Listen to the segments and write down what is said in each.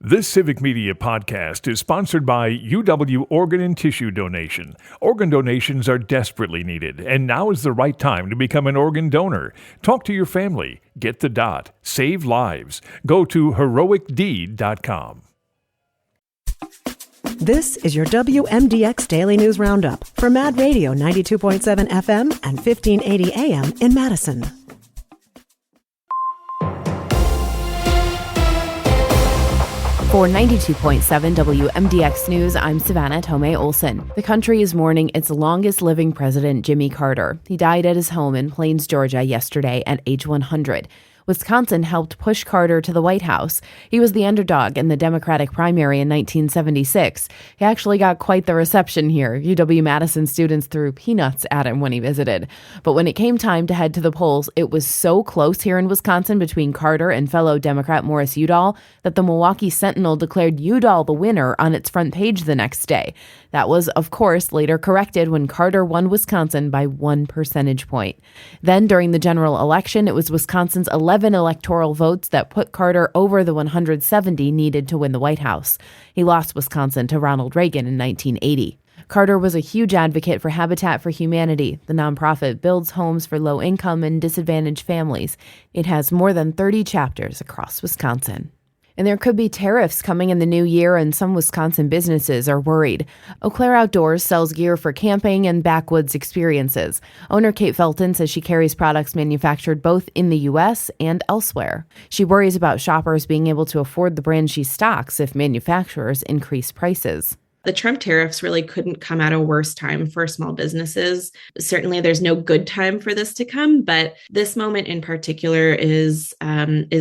This Civic Media podcast is sponsored by UW Organ and Tissue Donation. Organ donations are desperately needed, and now is the right time to become an organ donor. Talk to your family. Get the dot. Save lives. Go to heroicdeed.com. This is your WMDX Daily News Roundup for Mad Radio 92.7 FM and 1580 AM in Madison. For 92.7 WMDX News, I'm Savannah Tomei Olson. The country is mourning its longest living president, Jimmy Carter. He died at his home in Plains, Georgia yesterday at age 100. Wisconsin helped push Carter to the White House. He was the underdog in the Democratic primary in 1976. He actually got quite the reception here. UW-Madison students threw peanuts at him when he visited. But when it came time to head to the polls, it was so close here in Wisconsin between Carter and fellow Democrat Morris Udall that the Milwaukee Sentinel declared Udall the winner on its front page the next day. That was, of course, later corrected when Carter won Wisconsin by 1 percentage point. Then, during the general election, it was Wisconsin's 11 electoral votes that put Carter over the 170 needed to win the White House. He lost Wisconsin to Ronald Reagan in 1980. Carter was a huge advocate for Habitat for Humanity. The nonprofit builds homes for low-income and disadvantaged families. It has more than 30 chapters across Wisconsin. And there could be tariffs coming in the new year, and some Wisconsin businesses are worried. Eau Claire Outdoors sells gear for camping and backwoods experiences. Owner Kate Felton says she carries products manufactured both in the U.S. and elsewhere. She worries about shoppers being able to afford the brand she stocks if manufacturers increase prices. The Trump tariffs really couldn't come at a worse time for small businesses. Certainly, there's no good time for this to come, but this moment in particular is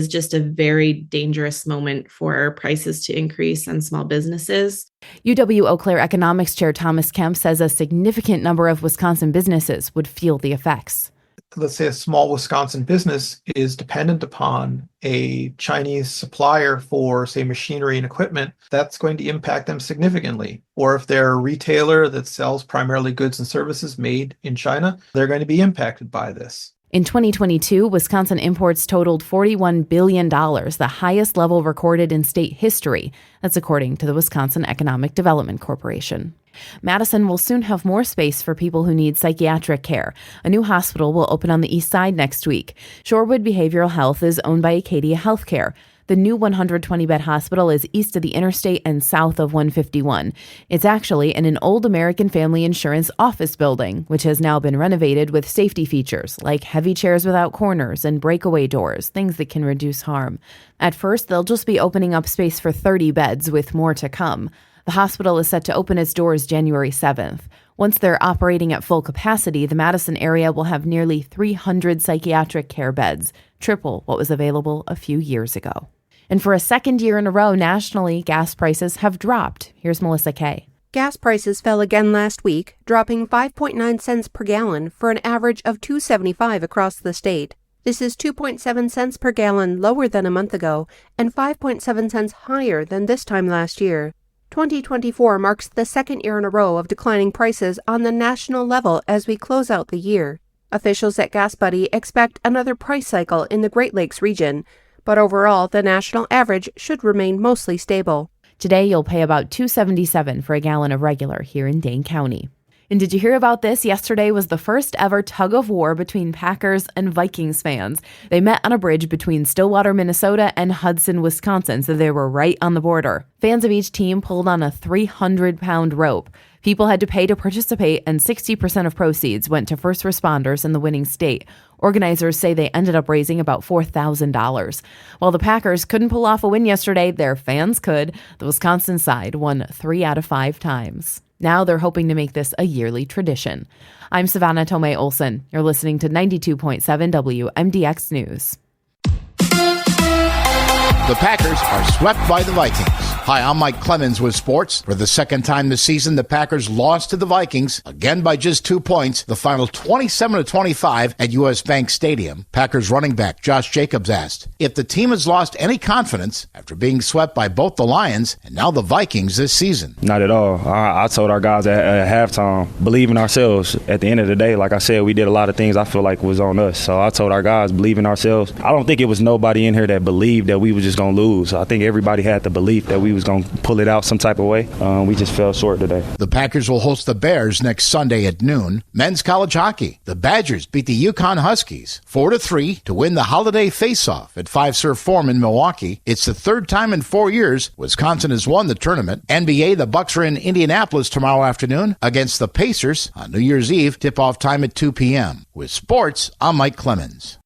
just a very dangerous moment for prices to increase on small businesses. UW Eau Claire Economics Chair Thomas Kemp says a significant number of Wisconsin businesses would feel the effects. Let's say a small Wisconsin business is dependent upon a Chinese supplier for, say, machinery and equipment, that's going to impact them significantly. Or if they're a retailer that sells primarily goods and services made in China, they're going to be impacted by this. In 2022, Wisconsin imports totaled $41 billion, the highest level recorded in state history. That's according to the Wisconsin Economic Development Corporation. Madison will soon have more space for people who need psychiatric care. A new hospital will open on the east side next week. Shorewood Behavioral Health is owned by Acadia Healthcare. The new 120-bed hospital is east of the interstate and south of 151. It's actually in an old American Family Insurance office building, which has now been renovated with safety features like heavy chairs without corners and breakaway doors, things that can reduce harm. At first, they'll just be opening up space for 30 beds, with more to come. The hospital is set to open its doors January 7th. Once they're operating at full capacity, the Madison area will have nearly 300 psychiatric care beds, triple what was available a few years ago. And for a second year in a row, nationally, gas prices have dropped. Here's Melissa Kay. Gas prices fell again last week, dropping 5.9 cents per gallon for an average of $2.75 across the state. This is 2.7 cents per gallon lower than a month ago and 5.7 cents higher than this time last year. 2024 marks the second year in a row of declining prices on the national level as we close out the year. Officials at GasBuddy expect another price cycle in the Great Lakes region, but overall, the national average should remain mostly stable. Today, you'll pay about $2.77 for a gallon of regular here in Dane County. And did you hear about this? Yesterday was the first ever tug of war between Packers and Vikings fans. They met on a bridge between Stillwater, Minnesota and Hudson, Wisconsin, so they were right on the border. Fans of each team pulled on a 300-pound rope. People had to pay to participate, and 60% of proceeds went to first responders in the winning state. Organizers say they ended up raising about $4,000. While the Packers couldn't pull off a win yesterday, their fans could. The Wisconsin side won 3 out of 5 times. Now they're hoping to make this a yearly tradition. I'm Savannah Tomei Olson. You're listening to 92.7 WMDX News. The Packers are swept by the Vikings. Hi, I'm Mike Clemens with sports. For the second time this season, the Packers lost to the Vikings, again by just 2 points, the final 27-25 at U.S. Bank Stadium. Packers running back Josh Jacobs asked if the team has lost any confidence after being swept by both the Lions and now the Vikings this season. Not at all. I told our guys at halftime, believe in ourselves. At the end of the day, like I said, we did a lot of things I feel like was on us. So I told our guys, believe in ourselves. I don't think it was nobody in here that believed that we were just going to lose. I think everybody had the belief that we was going to pull it out some type of way. We just fell short today. The Packers will host the Bears next Sunday at noon. Men's college hockey. The Badgers beat the Yukon Huskies 4-3 to win the holiday face-off at Five Surf Forum in Milwaukee. It's the third time in 4 years Wisconsin has won the tournament. NBA, the Bucks are in Indianapolis tomorrow afternoon against the Pacers on New Year's Eve. Tip-off time at 2 p.m. With sports, I'm Mike Clemens.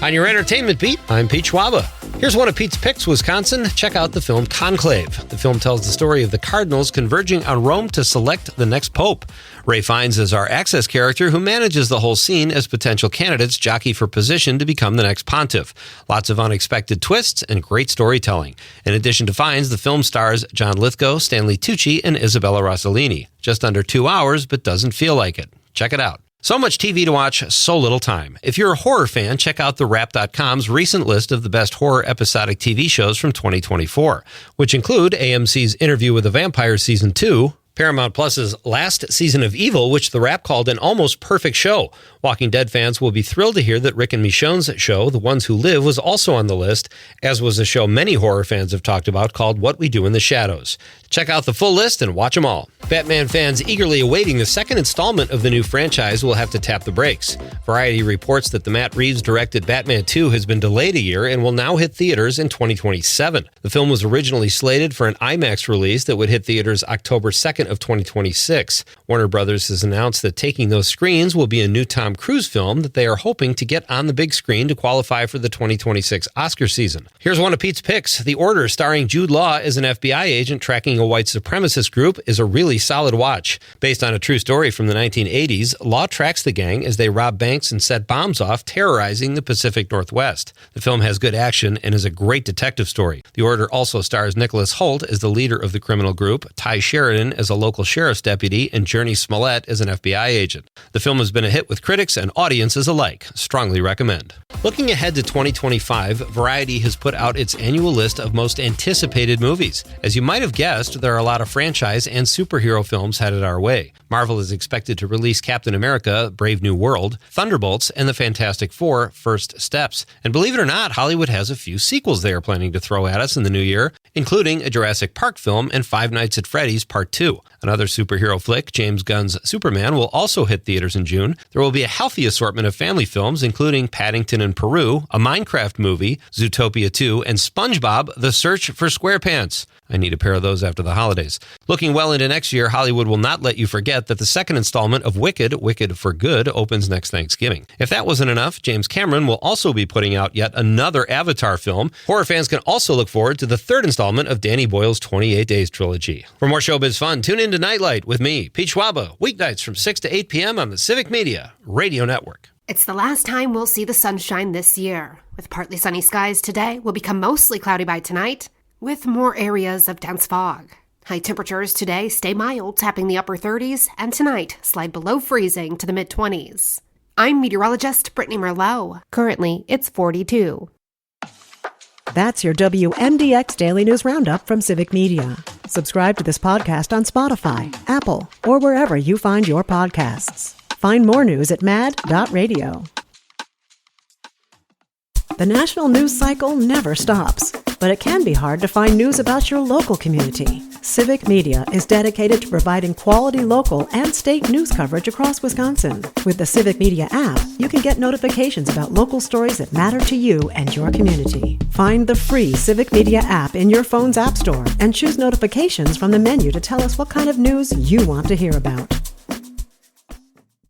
On your entertainment beat, I'm Pete Schwaba. Here's one of Pete's picks, Wisconsin. Check out the film Conclave. The film tells the story of the cardinals converging on Rome to select the next pope. Ray Fiennes is our Access character who manages the whole scene as potential candidates jockey for position to become the next pontiff. Lots of unexpected twists and great storytelling. In addition to Fiennes, the film stars John Lithgow, Stanley Tucci, and Isabella Rossellini. Just under 2 hours, but doesn't feel like it. Check it out. So much TV to watch, so little time. If you're a horror fan, check out TheWrap.com's recent list of the best horror episodic TV shows from 2024, which include AMC's Interview with a Vampire Season 2, Paramount Plus's last season of Evil, which The Wrap called an almost perfect show. Walking Dead fans will be thrilled to hear that Rick and Michonne's show, The Ones Who Live, was also on the list, as was a show many horror fans have talked about called What We Do in the Shadows. Check out the full list and watch them all. Batman fans eagerly awaiting the second installment of the new franchise will have to tap the brakes. Variety reports that the Matt Reeves-directed Batman 2 has been delayed a year and will now hit theaters in 2027. The film was originally slated for an IMAX release that would hit theaters October 2nd of 2026. Warner Brothers has announced that taking those screens will be a new Tom Cruise film that they are hoping to get on the big screen to qualify for the 2026 Oscar season. Here's one of Pete's picks. The Order, starring Jude Law as an FBI agent tracking a white supremacist group, is a really solid watch. Based on a true story from the 1980s, Law tracks the gang as they rob banks and set bombs off, terrorizing the Pacific Northwest. The film has good action and is a great detective story. The Order also stars Nicholas Hoult as the leader of the criminal group, Ty Sheridan as a local sheriff's deputy, and Journey Smollett as an FBI agent. The film has been a hit with critics and audiences alike. Strongly recommend. Looking ahead to 2025, Variety has put out its annual list of most anticipated movies. As you might have guessed, there are a lot of franchise and superhero films headed our way. Marvel is expected to release Captain America: Brave New World, Thunderbolts, and the Fantastic Four: First Steps. And believe it or not, Hollywood has a few sequels they are planning to throw at us in the new year, including a Jurassic Park film and Five Nights at Freddy's Part 2. Another superhero flick, James Gunn's Superman, will also hit theaters in June. There will be a healthy assortment of family films, including Paddington in Peru, a Minecraft movie, Zootopia 2, and SpongeBob: The Search for SquarePants. I need a pair of those after the holidays. Looking well into next year, Hollywood will not let you forget that the second installment of Wicked for Good, opens next Thanksgiving. If that wasn't enough, James Cameron will also be putting out yet another Avatar film. Horror fans can also look forward to the third installment of Danny Boyle's 28 Days trilogy. For more showbiz fun, tune in to Nightlight with me, Pete Schwaba, weeknights from 6 to 8 p.m. on the Civic Media Radio Network. It's the last time we'll see the sunshine this year. With partly sunny skies today, will become mostly cloudy by tonight, with more areas of dense fog. High temperatures today stay mild, tapping the upper 30s, and tonight slide below freezing to the mid-20s. I'm meteorologist Brittany Merlot. Currently, it's 42. That's your WMDX Daily News Roundup from Civic Media. Subscribe to this podcast on Spotify, Apple, or wherever you find your podcasts. Find more news at mad.radio. The national news cycle never stops, but it can be hard to find news about your local community. Civic Media is dedicated to providing quality local and state news coverage across Wisconsin. With the Civic Media app, you can get notifications about local stories that matter to you and your community. Find the free Civic Media app in your phone's app store and choose notifications from the menu to tell us what kind of news you want to hear about.